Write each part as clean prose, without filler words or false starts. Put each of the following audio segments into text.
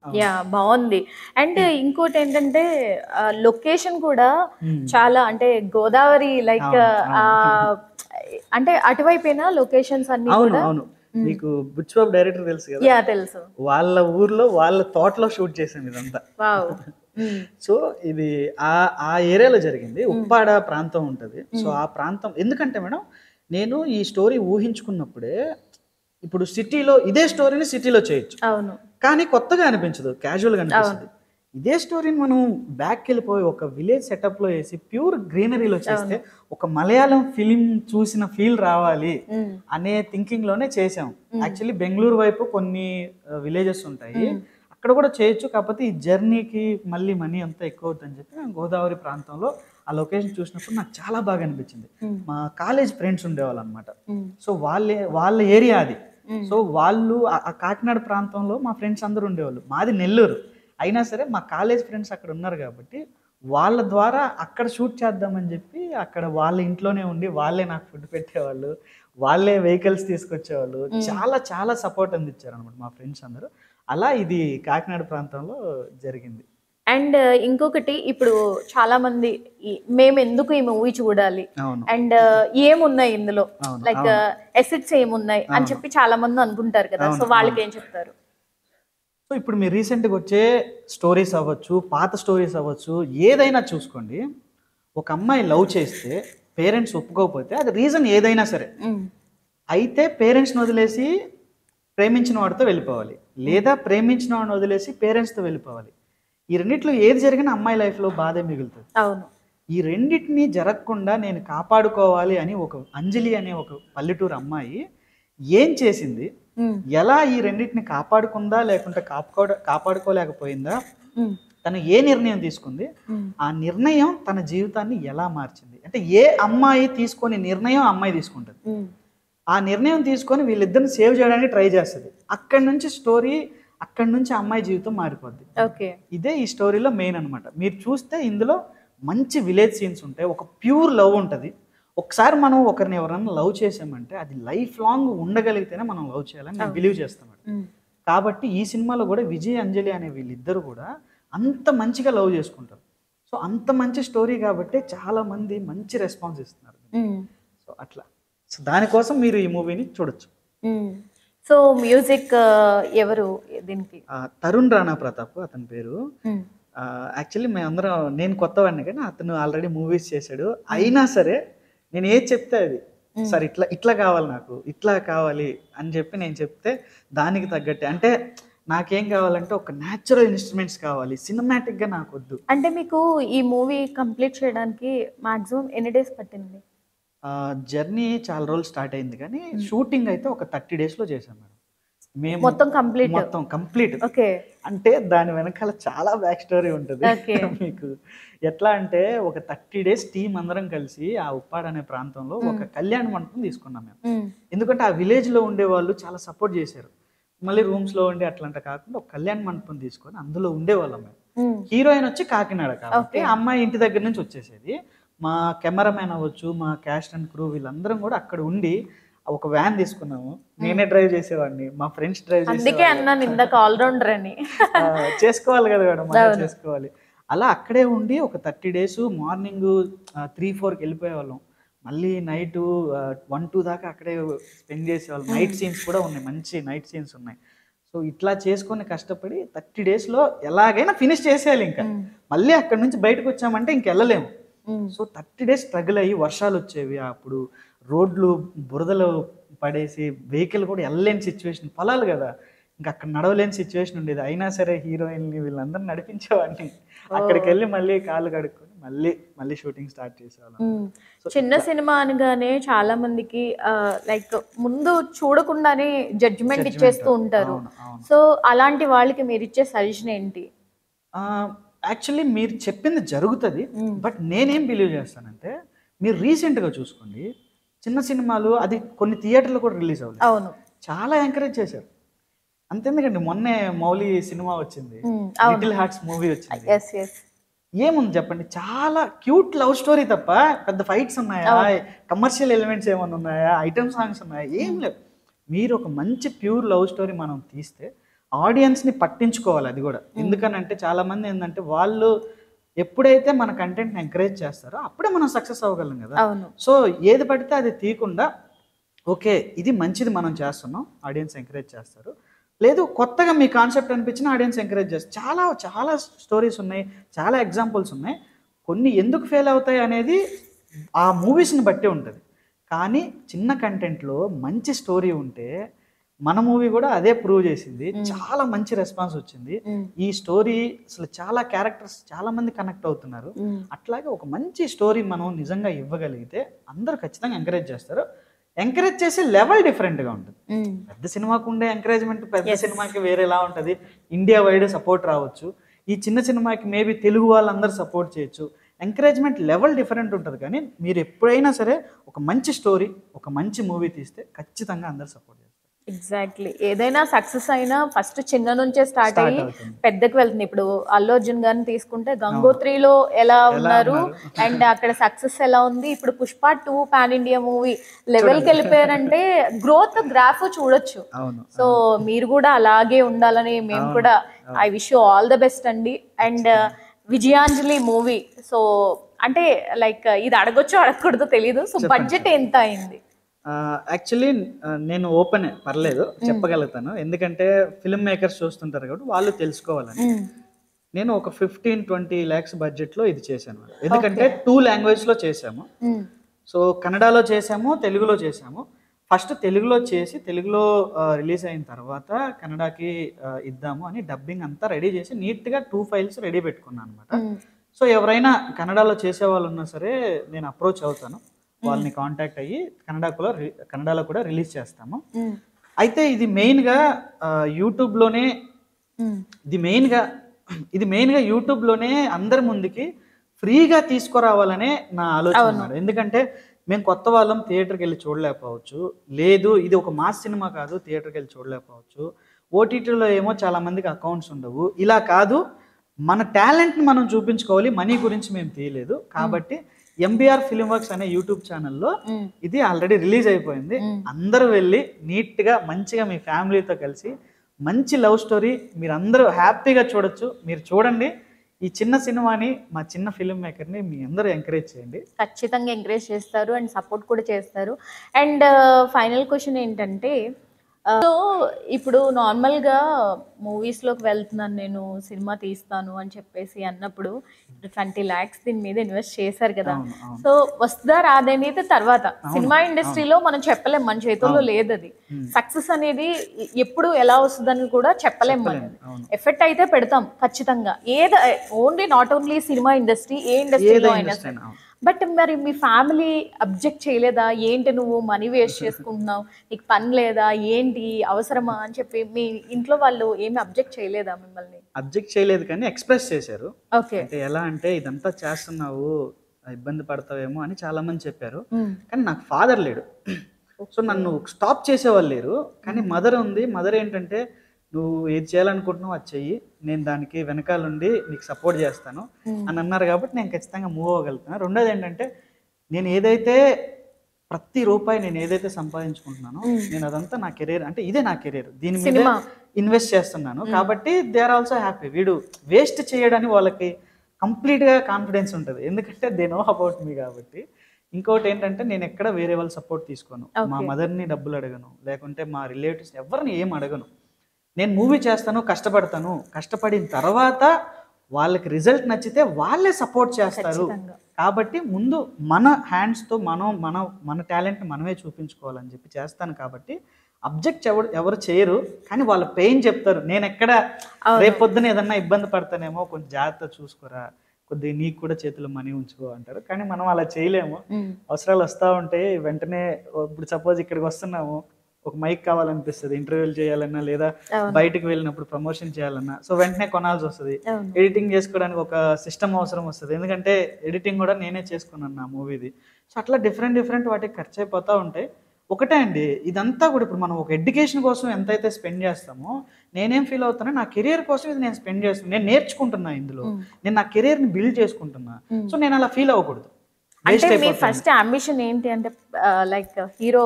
Yeah! బావుంది. And ఇంకోటేంటంటే location కూడా చాలా అంటే గోదావరి లైక్ అవును. అవును. అంటే అటువైపేనా లొకేషన్స్ అన్నీ అవును. కూడా? అవును. మీకు బుచ్చిబాబు డైరెక్టర్ తెలుసు కదా! యాహ్! తెలుసు. వాళ్ళ ఊర్లో, వాళ్ళ తోటలో షూట్ చేసాం ఇదంతా. వావ్! హ్మ్. సో, ఇది ఆ ఏరియాలో జరిగింది. ఉప్పాడ ప్రాంతం ఉంటది. సో, ఆ ప్రాంతం ఎందుకంటే మేడం, నేను ఈ స్టోరీ ఊహించుకున్నప్పుడే ఇప్పుడు సిటీలో ఇదే స్టోరీని సిటీలో చేయొచ్చు. అవును. కానీ కొత్తగా అనిపించదు. క్యాజువల్‌గా అనిపిస్తది. అవును. ఇదే స్టోరీని మనం బ్యాక్‌కెళ్ళిపోయి ఒక విలేజ్ సెటప్‌లో ఏసి ప్యూర్ గ్రీనరీలో చేస్తే అవును. ఒక మలయాళం ఫిల్మ్ చూసిన ఫీల్ రావాలి హ్మ్. అనే థింకింగ్‌లోనే చేసాం. హ్మ్. యాక్చువల్లీ బెంగుళూరు వైపు కొన్ని విలేజెస్ ఉంటాయి. హ్మ్. అక్కడ కూడా చేయొచ్చు. కాకపోతే ఈ జర్నీకి మళ్ళీ మనీ అంతా ఎక్కువవుద్దని చెప్పి మేము గోదావరి ప్రాంతంలో ఆ లొకేషన్ చూసినప్పుడు నాకు చాలా బాగా అనిపించింది. హ్మ్. మా కాలేజ్ ఫ్రెండ్స్ ఉండేవాళ్ళనమాట. హ్మ్. సో, వాళ్ళ ఏరియా అది. హ్మ్. సో, వాళ్ళు ఆ కాకినాడ ప్రాంతంలో మా ఫ్రెండ్స్ అందరూ ఉండేవాళ్ళు. మాది నెల్లూరు. అయినా సరే మా కాలేజ్ ఫ్రెండ్స్ అక్కడ ఉన్నారు కాబట్టి, వాళ్ళ ద్వారా అక్కడ షూట్ చేద్దామని చెప్పి, అక్కడ వాళ్ళ ఇంట్లోనే ఉండి, వాళ్ళే నాకు ఫుడ్ పెట్టేవాళ్ళు. వాళ్ళే వెహికల్స్ తీసుకొచ్చేవాళ్ళు. చాలా చాలా సపోర్ట్ అందించారనమాట మా ఫ్రెండ్స్ అందరూ. అలా ఇది కాకినాడ ప్రాంతంలో జరిగింది. అండ్ ఇంకొకటి ఇప్పుడు చాలా మంది మేమెందుకు ఈ మూవీ చూడాలి? అవును. అండ్ ఏమున్నాయి ఇందులో? అవును. లైక్ అవును. ఎసెట్స్ ఏమున్నాయి? అని అవును. చెప్పి చాలా మంది అనుకుంటారు కదా! సో అవును. అవును. వాళ్ళకేం చెప్తారు? సో, ఇప్పుడు మీరు రీసెంట్‌గా వచ్చే స్టోరీస్ అవ్వచ్చు, పాత స్టోరీస్ అవ్వచ్చు, ఏదైనా చూసుకోండి. ఒక అమ్మాయి లవ్ చేస్తే పేరెంట్స్ ఒప్పుకోకపోతే అది రీజన్ ఏదైనా సరే. హ్మ్. అయితే పేరెంట్స్‌ని వదిలేసి ప్రేమించిన వాడితో వెళ్ళిపోవాలి. లేదా ప్రేమించిన వాడిని వదిలేసి పేరెంట్స్‌తో వెళ్ళిపోవాలి. ఈ రెండిట్లో ఏది జరిగినా అమ్మాయి లైఫ్‌లో బాధే మిగులుతది. అవును. ఈ రెండిటిని జరగకుండా నేను కాపాడుకోవాలి అని ఒక అంజలి అనే ఒక పల్లెటూరు అమ్మాయి ఏం చేసింది? హ్మ్. ఎలా ఈ రెండిటిని కాపాడుకుందా? లేకుంటే కాపాడుకోలేకపోయిందా? హ్మ్. తను ఏ నిర్ణయం తీసుకుంది? హ్మ్. ఆ నిర్ణయం తన జీవితాన్ని ఎలా మార్చింది? అంటే ఏ అమ్మాయి తీసుకోని నిర్ణయం ఆ అమ్మాయి తీసుకుంటది. హ్మ్. ఆ నిర్ణయం తీసుకొని వీళ్ళిద్దరిని సేవ్ చేయడానికి ట్రై చేస్తది. అక్కడి నుంచి స్టోరీ అక్కడి నుంచి ఆ అమ్మాయి జీవితం మారిపోద్ది. ఓకే. ఇదే ఈ స్టోరీలో మెయిన్ అనమాట. మీరు చూస్తే ఇందులో మంచి విలేజ్ సీన్స్ ఉంటాయి. ఒక ప్యూర్ లవ్ ఉంటది. ఒకసారి మనం ఒకరిని ఎవరైనా లవ్ చేసామంటే అది లైఫ్ లాంగ్ ఉండగలిగితేనే మనం లవ్ చేయాలని నేను అవును. బిలీవ్ చేస్తాను. హ్మ్. కాబట్టి ఈ సినిమాలో కూడా విజయ్, అంజలి అనే వీళ్ళిద్దరూ కూడా అంత మంచిగా లవ్ చేసుకుంటారు. సో, అంత మంచి స్టోరీ కాబట్టే చాలామంది మంచి రెస్పాన్స్ ఇస్తున్నారు. హ్మ్. సో, అట్లా. సో, దానికోసం మీరు ఈ మూవీని చూడొచ్చు. హ్మ్. సో మ్యూజిక్ ఎవరు దీనికి? తరుణ్ రాణా ప్రతాప్ అతని పేరు. హ్మ్. యాక్చువల్లీ మేమందరం నేను కొత్తవాడిని కానీ అతను ఆల్రెడీ మూవీస్ చేశాడు. అయినా సరే నేను ఏది చెప్తే అది. సార్ ఇట్లా ఇట్లా కావాలి నాకు. ఇట్లా కావాలి అని చెప్పి నేను చెప్తే దానికి తగ్గట్టే అంటే నాకేం కావాలంటే ఒక న్యాచురల్ ఇన్‌స్ట్రుమెంట్స్ కావాలి. సినిమాటిక్‌గా నాకొద్దు. అంటే మీకు ఈ మూవీ కంప్లీట్ చేయడానికి మాక్సిమం ఎన్ని డేస్ పట్టింది? జర్నీ చాలా రోజులు స్టార్ట్ అయింది కానీ షూటింగ్ అయితే ఒక 30 డేస్‌లో చేశాం మేడం. మేము మొత్తం కంప్లీట్. మొత్తం కంప్లీట్. ఓకే. అంటే దాని వెనకాల చాలా బ్యాక్ స్టోరీ ఉంటది. ఓకే. మీకు ఎట్లా అంటే ఒక 30 డేస్ టీమ్ అందరం కలిసి ఆ ఉప్పాడ అనే ప్రాంతంలో ఒక కళ్యాణ మండపం తీసుకున్నాం మేము. హ్మ్. ఎందుకంటే ఆ విలేజ్‌లో ఉండేవాళ్ళు చాలా సపోర్ట్ చేశారు. మళ్ళీ రూమ్స్‌లో ఉండి అట్లంట కాకుండా ఒక కళ్యాణ మండపం తీసుకొని అందులో ఉండేవాళ్ళం మేము. హ్మ్. హీరోయిన్ వచ్చి కాకినాడ కాబట్టి ఓకే. ఆ అమ్మాయి ఇంటి దగ్గర నుంచి వచ్చేసేది. మా కెమెరామెన్ అవ్వచ్చు, మా కాస్ట్ అండ్ క్రూ వీళ్ళందరం కూడా అక్కడ ఉండి ఒక వ్యాన్ తీసుకున్నాము. నేనే డ్రైవ్ చేసేవాడిని. మా ఫ్రెండ్స్ డ్రైవ్ అందుకే చేసేవాళ్ళు. అన్నాను ఇందాక ఆల్ రౌండర్ అని. చేసుకోవాలి కదా మేడం! మనమే అవును. చేసుకోవాలి. అలా అక్కడే ఉండి ఒక 30 డేస్ మార్నింగు 3, 4కి వెళ్ళిపోయేవాళ్ళం. మళ్ళీ నైటు 1, 2 దాకా అక్కడే స్పెండ్ చేసేవాళ్ళం. నైట్ సీన్స్ కూడా ఉన్నాయి. మంచి నైట్ సీన్స్ ఉన్నాయి. సో, ఇట్లా చేసుకొని కష్టపడి 30 డేస్‌లో ఎలాగైనా ఫినిష్ చేసేయాలి ఇంకా. మళ్ళీ అక్కడి నుంచి బయటకొచ్చామంటే ఇంకెళ్ళలేము. హ్మ్. సో, 30 డేస్ స్ట్రగుల్ అయ్యి వర్షాలొచ్చేవి. అప్పుడు రోడ్లు బురదలో పడేసి వెహికల్ కూడా ఎళ్ళలేని సిట్యుయేషన్. పొలాలు గదా! ఇంక అక్కడ నడవలేని సిట్యుయేషన్ ఉండేది. అయినా సరే హీరోయిన్‌ని వీళ్ళందరిని నడిపించేవాడిని. అక్కడికెళ్ళి మళ్ళీ కాళ్ళు కడుక్కొని మళ్ళీ షూటింగ్ స్టార్ట్ చేసేవాళ్ళం. హ్మ్. సో, చిన్న ఇట్లా సినిమా అనగానే చాలా మందికి లైక్ ముందు చూడకుండానే జడ్జ్‌మెంట్ ఇచ్చేస్తూ ఉంటారు. అవును. అవును. సో, అలాంటి వాళ్ళకి మీరిచ్చే సజెషన్ ఏంటి? ఆహ్, యాక్చువల్లీ మీరు చెప్పింది జరుగుతది. బట్ నేనేం బిలీవ్ చేస్తానంటే, మీరు రీసెంట్‌గా చూసుకోండి. చిన్న సినిమాలు అది కొన్ని థియేటర్‌లో కూడా రిలీజ్ అవ్వలేదు. అవును. చాలా ఎంకరేజ్ చేశారు. అంతెందుకండి మొన్నే 'మౌలి' సినిమా వచ్చింది. అవును. 'లిటిల్ హార్ట్స్' మూవీ వచ్చింది. యెస్. యెస్. ఏముంది చెప్పండి? చాలా క్యూట్ లవ్ స్టోరీ తప్ప పెద్ద ఫైట్స్ ఉన్నాయా? అవును. కమర్షియల్ ఎలిమెంట్స్ ఏమన్నా ఉన్నాయా? ఐటెమ్ సాంగ్స్ ఉన్నాయా? ఏం లేవు. మీరు ఒక మంచి ప్యూర్ లవ్ స్టోరీ మనం తీస్తే ఆడియన్స్ని పట్టించుకోవాలి. అది కూడా ఎందుకనంటే చాలామంది ఏంటంటే వాళ్ళు ఎప్పుడైతే మన కంటెంట్ని ఎంకరేజ్ చేస్తారో అప్పుడే మనం సక్సెస్ అవ్వగలం కదా. సో ఏది పడితే అది తీయకుండా ఓకే ఇది మంచిది మనం చేస్తున్నాం, ఆడియన్స్ ఎంకరేజ్ చేస్తారు, లేదు కొత్తగా మీ కాన్సెప్ట్ అనిపించిన ఆడియన్స్ ఎంకరేజ్ చేస్తారు. చాలా చాలా స్టోరీస్ ఉన్నాయి, చాలా ఎగ్జాంపుల్స్ ఉన్నాయి. కొన్ని ఎందుకు ఫెయిల్ అవుతాయి అనేది ఆ మూవీస్ని బట్టి ఉంటుంది. కానీ చిన్న కంటెంట్లో మంచి స్టోరీ ఉంటే మన మూవీ కూడా అదే ప్రూవ్ చేసింది. చాలా మంచి రెస్పాన్స్ వచ్చింది. ఈ స్టోరీ అసలు చాలా క్యారెక్టర్స్ చాలా మంది కనెక్ట్ అవుతున్నారు. అట్లాగే ఒక మంచి స్టోరీ మనం నిజంగా ఇవ్వగలిగితే అందరూ ఖచ్చితంగా ఎంకరేజ్ చేస్తారు. ఎంకరేజ్ చేసే లెవెల్ డిఫరెంట్గా ఉంటుంది. పెద్ద సినిమాకు ఉండే ఎంకరేజ్మెంట్ పెద్ద సినిమాకి వేరేలా ఉంటుంది. ఇండియా వైడ్ సపోర్ట్ రావచ్చు. ఈ చిన్న సినిమాకి మేబీ తెలుగు వాళ్ళందరూ సపోర్ట్ చేయొచ్చు. ఎంకరేజ్మెంట్ లెవెల్ డిఫరెంట్ ఉంటుంది. కానీ మీరు ఎప్పుడైనా సరే ఒక మంచి స్టోరీ, ఒక మంచి మూవీ తీస్తే ఖచ్చితంగా అందరూ సపోర్ట్ చేస్తారు. ఎగ్జాక్ట్లీ. ఏదైనా సక్సెస్ అయినా ఫస్ట్ చిన్న నుంచే స్టార్ట్ అయ్యి పెద్దకి వెళ్తుంది. ఇప్పుడు అల్లు అర్జున్ గారిని తీసుకుంటే గంగోత్రిలో ఎలా ఉన్నారు అండ్ అక్కడ సక్సెస్ ఎలా ఉంది, ఇప్పుడు పుష్ప 2 పాన్ ఇండియా మూవీ లెవెల్కి వెళ్ళిపోయారంటే గ్రోత్ గ్రాఫ్ చూడొచ్చు. సో మీరు కూడా అలాగే ఉండాలని మేము కూడా I wish you all the best అండి. అండ్ విజయాంజలి మూవీ, సో అంటే లైక్ ఇది అడగొచ్చో అడగకూడదో తెలియదు, సో బడ్జెట్ ఎంత అయింది? యాక్చువల్లీ నేను ఓపెన్ పర్లేదు చెప్పగలుగుతాను, ఎందుకంటే ఫిల్మ్ మేకర్స్ చూస్తుంటారు కాబట్టి వాళ్ళు తెలుసుకోవాలని. నేను ఒక 15-20 lakhs బడ్జెట్లో ఇది చేశాను. ఎందుకంటే 2 languagesలో చేసాము. సో కన్నడలో చేసాము, తెలుగులో చేసాము. ఫస్ట్ తెలుగులో చేసి తెలుగులో రిలీజ్ అయిన తర్వాత కన్నడకి ఇద్దాము అని డబ్బింగ్ అంతా రెడీ చేసి నీట్గా 2 files రెడీ పెట్టుకున్నాను అనమాట. సో ఎవరైనా కన్నడలో చేసే వాళ్ళు ఉన్నా సరే నేను అప్రోచ్ అవుతాను, వాళ్ళని కాంటాక్ట్ అయ్యి కన్నడలో కూడా రిలీజ్ చేస్తాము. అయితే ఇది మెయిన్గా యూట్యూబ్లోనే ఇది మెయిన్గా యూట్యూబ్లోనే అందరి ముందుకి ఫ్రీగా తీసుకురావాలనే నా ఆలోచన. ఎందుకంటే మేము కొత్త వాళ్ళం థియేటర్కి వెళ్ళి చూడలేకపోవచ్చు, లేదు ఇది ఒక మాస్ సినిమా కాదు థియేటర్కి వెళ్ళి చూడలేకపోవచ్చు, ఓటీటీలో ఏమో చాలా మందికి అకౌంట్స్ ఉండవు. ఇలా కాదు, మన టాలెంట్ని మనం చూపించుకోవాలి, మనీ గురించి మేము తీయలేదు. కాబట్టి ఎంబీఆర్ ఫిల్మ్ వర్క్స్ అనే యూట్యూబ్ ఛానల్లో ఇది ఆల్రెడీ రిలీజ్ అయిపోయింది. అందరూ వెళ్ళి నీట్గా మంచిగా మీ ఫ్యామిలీతో కలిసి మంచి లవ్ స్టోరీ మీరు అందరూ హ్యాపీగా చూడొచ్చు. మీరు చూడండి ఈ చిన్న సినిమాని, మా చిన్న ఫిల్మ్ మేకర్ని మీ అందరూ ఎంకరేజ్ చేయండి. ఖచ్చితంగా ఎంకరేజ్ చేస్తారు అండ్ సపోర్ట్ కూడా చేస్తారు. అండ్ ఫైనల్ క్వశ్చన్ ఏంటంటే, సో ఇప్పుడు నార్మల్గా మూవీస్లోకి వెళ్తున్నాను నేను, సినిమా తీస్తాను అని చెప్పేసి అన్నప్పుడు 20 lakhs దీని మీద ఇన్వెస్ట్ చేశారు కదా. సో వస్తుందా రాదనేది తర్వాత సినిమా ఇండస్ట్రీలో మనం చెప్పలేం, మన చేతుల్లో లేదు. అది సక్సెస్ అనేది ఎప్పుడు ఎలా వస్తుందని కూడా చెప్పలేం. మనం ఎఫెక్ట్ అయితే పెడతాం ఖచ్చితంగా, only not only cinema industry, ఏ ఇండస్ట్రీలో అయినా సరే. బట్ మరి మీ ఫ్యామిలీ అబ్జెక్ట్ చేయలేదా? ఏంటి నువ్వు మనీ వేస్ట్ చేసుకుంటున్నావు, నీకు పని లేదా, ఏంటి అవసరమా అని చెప్పి మీ ఇంట్లో వాళ్ళు ఏమి అబ్జెక్ట్ చేయలేదా మిమ్మల్ని? అబ్జెక్ట్ చేయలేదు కానీ ఎక్స్ప్రెస్ చేశారు. ఓకే. అంటే ఎలా అంటే ఇదంతా చేస్తున్నావు ఇబ్బంది పడతావేమో అని చాలా మంది చెప్పారు. కానీ నాకు ఫాదర్ లేడు, సో నన్ను స్టాప్ చేసేవాళ్ళు లేరు. కానీ మదర్ ఉంది. మదర్ ఏంటంటే నువ్వు ఏది చేయాలనుకుంటున్నావు అది చెయ్యి, నేను దానికి వెనకాలండి నీకు సపోర్ట్ చేస్తాను అని అన్నారు. కాబట్టి నేను ఖచ్చితంగా మూవ్ అవ్వగలుగుతాను. రెండోది ఏంటంటే నేను ఏదైతే ప్రతి రూపాయి నేను ఏదైతే సంపాదించుకుంటున్నానో నేను అదంతా నా కెరీర్, అంటే ఇదే నా కెరీర్, దీని మీద ఇన్వెస్ట్ చేస్తున్నాను. కాబట్టి దే ఆర్ ఆల్సో హ్యాపీ. వీడు వేస్ట్ చేయడానికి వాళ్ళకి కంప్లీట్గా కాన్ఫిడెన్స్ ఉంటుంది, ఎందుకంటే దే నో అబౌట్ మీ. కాబట్టి ఇంకోటి ఏంటంటే నేను ఎక్కడ వేరే వాళ్ళ సపోర్ట్ తీసుకోను, మా మదర్ని డబ్బులు అడగను, లేకుంటే మా రిలేటివ్స్ ఎవరిని ఏం అడగను. నేను మూవీ చేస్తాను, కష్టపడతాను, కష్టపడిన తర్వాత వాళ్ళకి రిజల్ట్ నచ్చితే వాళ్ళే సపోర్ట్ చేస్తారు. కాబట్టి ముందు మన హ్యాండ్స్తో మన టాలెంట్ని మనమే చూపించుకోవాలని చెప్పి చేస్తాను. కాబట్టి అబ్జెక్ట్ ఎవరు చేయరు, కానీ వాళ్ళ పెయిన్ చెప్తారు. నేను ఎక్కడ రేపొద్దున ఏదన్నా ఇబ్బంది పడతానేమో, కొంచెం జాగ్రత్త చూసుకోరా, కొద్దిగా నీకు కూడా చేతిలో మనీ ఉంచుకో అంటారు. కానీ మనం అలా చేయలేము. అవసరాలు వస్తూ ఉంటాయి వెంటనే. ఇప్పుడు సపోజ్ ఇక్కడికి వస్తున్నాము, ఒక మైక్ కావాలనిపిస్తుంది, ఇంటర్వ్యూలు చేయాలన్నా లేదా బయటకు వెళ్ళినప్పుడు ప్రమోషన్ చేయాలన్నా, సో వెంటనే కొనాల్సి వస్తుంది. ఎడిటింగ్ చేసుకోవడానికి ఒక సిస్టమ్ అవసరం వస్తుంది, ఎందుకంటే ఎడిటింగ్ కూడా నేనే చేసుకున్నాను నా మూవీది. సో అట్లా డిఫరెంట్ వాటికి ఖర్చు అయిపోతూ ఉంటాయి. ఒకటే అండి, ఇదంతా కూడా ఇప్పుడు మనం ఒక ఎడ్యుకేషన్ కోసం ఎంతైతే స్పెండ్ చేస్తామో, నేనేం ఫీల్ అవుతానో నా కెరియర్ కోసం ఇది నేను స్పెండ్ చేస్తాను. నేను నేర్చుకుంటున్నా ఇందులో, నేను నా కెరియర్ని బిల్డ్ చేసుకుంటున్నా. సో నేను అలా ఫీల్ అవ్వకూడదు. అంటే మీ ఫస్ట్ అంబిషన్ ఏంటి అంటే లైక్ హీరో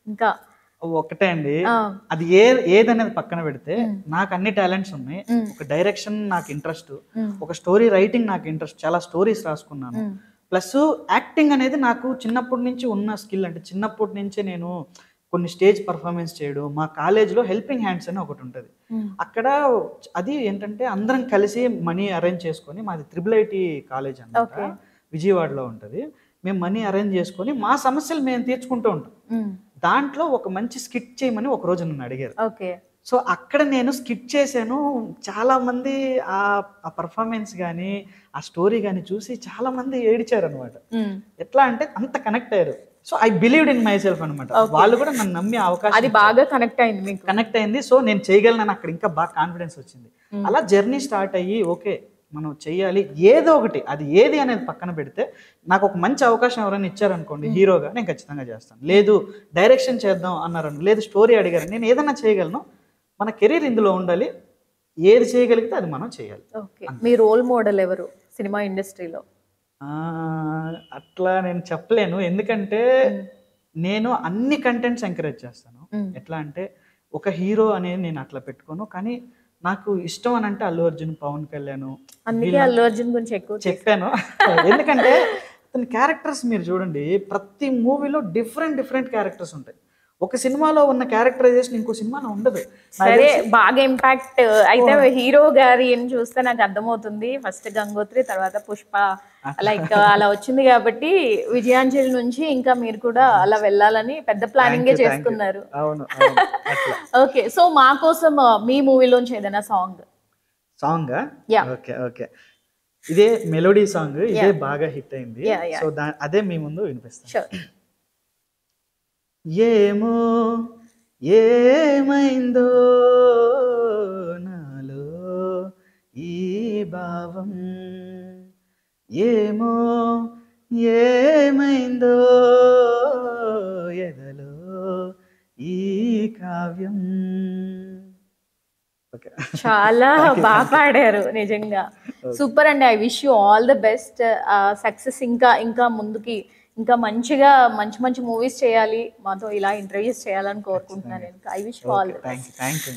ఇంకా ఒకటే అండి, ఆ, అది ఏదనేది పక్కన పెడితే నాకు అన్ని టాలెంట్స్ ఉన్నాయి. ఒక డైరెక్షన్ నాకు ఇంట్రెస్ట్, ఒక స్టోరీ రైటింగ్ నాకు ఇంట్రెస్ట్, చాలా స్టోరీస్ రాసుకున్నాను. ప్లస్ యాక్టింగ్ అనేది నాకు చిన్నప్పటి నుంచి ఉన్న స్కిల్. అంటే చిన్నప్పటి నుంచే నేను కొన్ని స్టేజ్ పర్ఫార్మెన్స్ చేయడం, మా కాలేజ్లో హెల్పింగ్ హ్యాండ్స్ అని ఒకటి ఉంటుంది. అక్కడ అది ఏంటంటే అందరం కలిసి మనీ అరేంజ్ చేసుకొని, మాది త్రిబుల్ ఐటీ కాలేజ్ అన్నమాట, విజయవాడలో ఉంటుంది. మేము మనీ అరేంజ్ చేసుకొని మా సమస్యలు మేము తీర్చుకుంటూ ఉంటాం. దాంట్లో ఒక మంచి స్కిట్ చేయమని ఒక రోజు నన్ను అడిగారు. ఓకే. సో అక్కడ నేను స్కిట్ చేశాను. చాలా మంది ఆ పర్ఫార్మెన్స్ కానీ ఆ స్టోరీ కానీ చూసి చాలా మంది ఏడిచారు అనమాట. ఎట్లా అంటే అంత కనెక్ట్ అయ్యారు. So I believed in my self అనమాట. వాళ్ళు కూడా నన్ను నమ్మే అవకాశం, అది బాగా కనెక్ట్ అయింది మీకు. కనెక్ట్ అయింది. సో నేను చేయగలను అక్కడ ఇంకా బాగా కాన్ఫిడెన్స్ వచ్చింది. అలా జర్నీ స్టార్ట్ అయ్యి ఓకే మనం చెయ్యాలి ఏదో ఒకటి, అది ఏది అనేది పక్కన పెడితే నాకు ఒక మంచి అవకాశం ఎవరైనా ఇచ్చారనుకోండి హీరోగా, నేను ఖచ్చితంగా చేస్తాను. లేదు డైరెక్షన్ చేద్దాం అన్నారని, లేదు స్టోరీ అడిగారు, నేను ఏదైనా చేయగలను. మన కెరీర్ ఇందులో ఉండాలి, ఏది చేయగలిగితే అది మనం చేయాలి. ఓకే. మీ రోల్ మోడల్ ఎవరు సినిమా ఇండస్ట్రీలో? అట్లా నేను చెప్పలేను, ఎందుకంటే నేను అన్ని కంటెంట్స్ ఎంకరేజ్ చేస్తాను. ఎట్లా అంటే ఒక హీరో అనేది నేను అట్లా పెట్టుకోను, కానీ నాకు ఇష్టం అని అంటే అల్లు అర్జున్, పవన్ కళ్యాణ్. అందుకే అల్లు అర్జున్ గురించి ఎక్కువ చెప్పాను. ఎందుకంటే అతని క్యారెక్టర్స్ మీరు చూడండి, ప్రతి మూవీలో డిఫరెంట్ క్యారెక్టర్స్ ఉంటాయి. ఒక సినిమాలో ఉన్న క్యారెక్టరైజేషన్ ఇంకో సినిమాలో ఉండదు. సరే, బాగా ఇంపాక్ట్ అయితే హీరో గారి చూస్తే నాకు అర్థమవుతుంది. ఫస్ట్ గంగోత్రి, తర్వాత పుష్ప, లైక్ అలా వచ్చింది కాబట్టి విజయాంజలి నుంచి ఇంకా మీరు కూడా అలా వెళ్ళాలని పెద్ద ప్లానింగే చేసుకున్నారు. ఓకే. సో మా కోసం మీ మూవీలోంచి ఏదైనా సాంగ్. ఓకే ఓకే, ఇదే మెలోడీ సాంగ్, ఇదే బాగా హిట్ అయింది. సో అదే మీ ముందు వినిపిస్తాను. ఏమో ఏమైందో నాలో ఈ భావం, ఏమో ఏమైందో ఎదలో ఈ కావ్యం. చాలా బాగా పాడారు నిజంగా. సూపర్ అండి. I wish you all the best. Success ఇంకా ముందుకి ఇంకా మంచిగా మంచి మూవీస్ చేయాలి, మాతో ఇలా ఇంటర్వ్యూస్ చేయాలని కోరుకుంటున్నాను. I wish you all the best. Thank you.